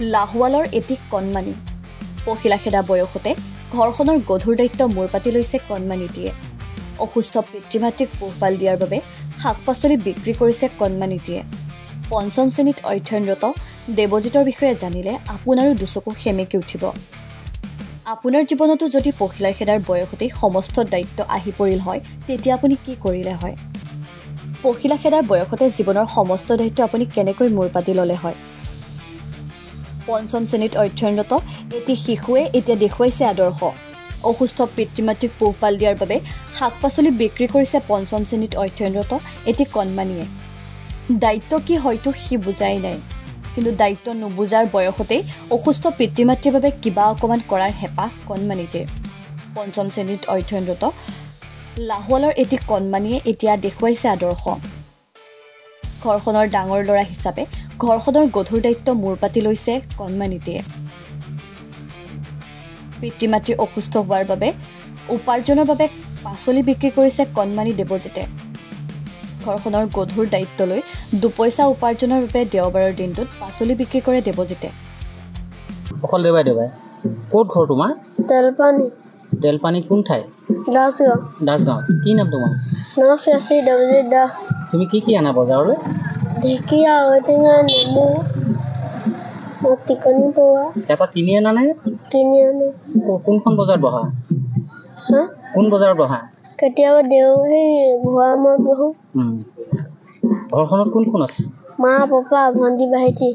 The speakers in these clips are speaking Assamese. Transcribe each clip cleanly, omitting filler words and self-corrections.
লাহোৱালৰ এটি কণমানি পখিলা খেদা বয়সতে ঘৰখনৰ গধুৰ দায়িত্ব মূৰ পাতি লৈছে কণমানিটিয়ে। অসুস্থ পিতৃ মাতৃক পোহপাল দিয়াৰ বাবে শাক পাচলি বিক্ৰী কৰিছে কণমানিটিয়ে। পঞ্চম শ্ৰেণীত অধ্যয়নৰত দেৱজিতৰ বিষয়ে জানিলে আপোনাৰো দুচকু সেমেকি উঠিব। আপোনাৰ জীৱনতো যদি পখিলা খেদাৰ বয়সতেই সমস্ত দায়িত্ব আহি পৰিল হয়, তেতিয়া আপুনি কি কৰিলে হয়? পখিলা খেদাৰ বয়সতে জীৱনৰ সমস্ত দায়িত্ব আপুনি কেনেকৈ মূৰ পাতি ল'লে হয়? পঞ্চম শ্ৰেণীত অধ্যয়নৰত এটি শিশুৱে এতিয়া দেখুৱাইছে আদৰ্শ। অসুস্থ পিতৃ মাতৃক পোহপাল দিয়াৰ বাবে শাক পাচলি বিক্ৰী কৰিছে পঞ্চম শ্ৰেণীত অধ্যয়নৰত এটি কণমানিয়ে। দায়িত্ব কি হয়তো সি বুজাই নাই, কিন্তু দায়িত্ব নুবুজাৰ বয়সতেই অসুস্থ পিতৃ মাতৃৰ বাবে কিবা অকণমান কৰাৰ হেঁপাহ কণমানিটিৰ। পঞ্চম শ্ৰেণীত অধ্যয়নৰত লাহোৱালৰ এটি কণমানিয়ে এতিয়া দেখুৱাইছে আদৰ্শ। ঘৰখনৰ ডাঙৰ ল'ৰা হিচাপে ঘৰখনৰ গধুৰ দায়িত্ব মূৰ পাতি লৈছে কণমানিটিয়ে। পিতৃ মাতৃ অসুস্থ হোৱাৰ বাবে উপাৰ্জনৰ বাবে পাচলি বিক্ৰী কৰিছে কণমানি দেৱজিতে। ঘৰখনৰ গধুৰ দায়িত্ব লৈ দুপইচা উপাৰ্জনৰ বাবে দেওবাৰৰ দিনটোত পাচলি বিক্ৰী কৰে দেৱজিতে। অকল দেৱাই ক'ত ঘৰ তোমাৰ? তেলপানী। তেলপানী কোন ঠাই? দাসগাঁও। দাসগাঁও। কি নাম তোমাৰ? নমস্কাৰ, দেৱজিত দাস। তুমি কি আনা বজাৰলৈ? ঢেকীয়া, ঔটেঙা, নেমু, টিকনি পৰুৱা। তাৰপৰা কিনি আনা নে? কিনি আনো। কোনখন বজাৰত বহা? কোন বজাৰত বহা? কেতিয়াবা সেই ঘোঁৰামৰাত বহো। ঘৰখনত কোন কোন আছে? মা, পাপা, ভণ্টি, ভাইটি।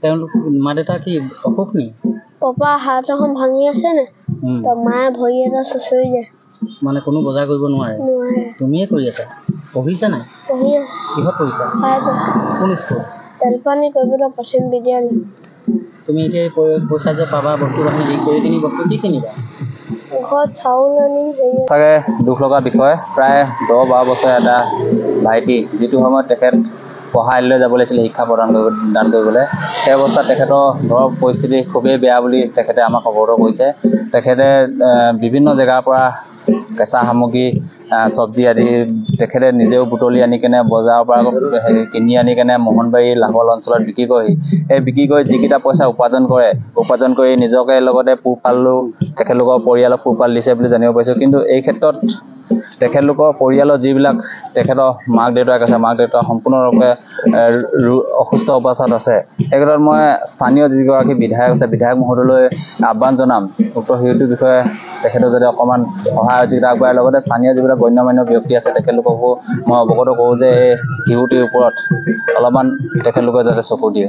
তেওঁলোক মা দেউতা কি অসুখ নি? পাপা হাত এখন ভাঙি আছে নে? মায়ে ভৰি এটা চুচৰি যায়। মানে কোনো বজাৰ কৰিব নোৱাৰে? তুমিয়ে কৰি আছা? পঢ়িছা নাই? পঢ়ি আছো। কিহত পঢ়িছা? কোন স্কুল? তেলপানী কবিতা প্ৰাথমিক বিদ্যালয়। তুমি এতিয়া পইচা যে পাবা বস্তু বাহিনী বিক্ৰী কৰি কিনি বস্তু কি কিনিবা? ঘৰত চাউল আনি। সঁচাকৈ দুখ লগা বিষয়। প্ৰায় 10-12 বছৰ এটা ভাইটি, যিটো সময়ত তেখেত পঢ়াইলৈ যাব লাগিছিলে শিক্ষা প্ৰদান কৰিবলৈ, সেই অৱস্থাত তেখেতৰ ঘৰৰ পৰিস্থিতি খুবেই বেয়া বুলি তেখেতে আমাক অৱগত কৰিছে। তেখেতে বিভিন্ন জেগাৰ পৰা কেঁচা সামগ্ৰী, চব্জি আদি তেখেতে নিজেও বুটলি আনি কেনে বজাৰৰ পৰা কিনি আনি কেনে মোহনবাৰী লাহোৱাল অঞ্চলত বিক্ৰী কৰি যিকেইটা পইচা উপাৰ্জন কৰি নিজকে লগতে পোহপালো তেখেতলোকৰ পৰিয়ালক পোহপাল দিছে বুলি জানিব পাৰিছোঁ। কিন্তু এই ক্ষেত্ৰত তেখেতলোকৰ পৰিয়ালৰ যিবিলাক তেখেতৰ মাক দেউতাক আছে, মাক দেউতাক সম্পূৰ্ণৰূপে অসুস্থ অৱস্থাত আছে। এই ক্ষেত্ৰত মই স্থানীয় যিগৰাকী বিধায়ক আছে, বিধায়ক মহোদয়লৈ আহ্বান জনাম, উক্ত শিশুটিৰ বিষয়ে তেখেতৰ যাতে অকণমান সহায় সহযোগিতা আগবঢ়ায়। লগতে স্থানীয় যিবিলাক গণ্যমান্য ব্যক্তি আছে তেখেতলোককো মই অৱগত কৰোঁ যে এই শিশুটিৰ ওপৰত অলপমান তেখেতলোকে যাতে চকু দিয়ে।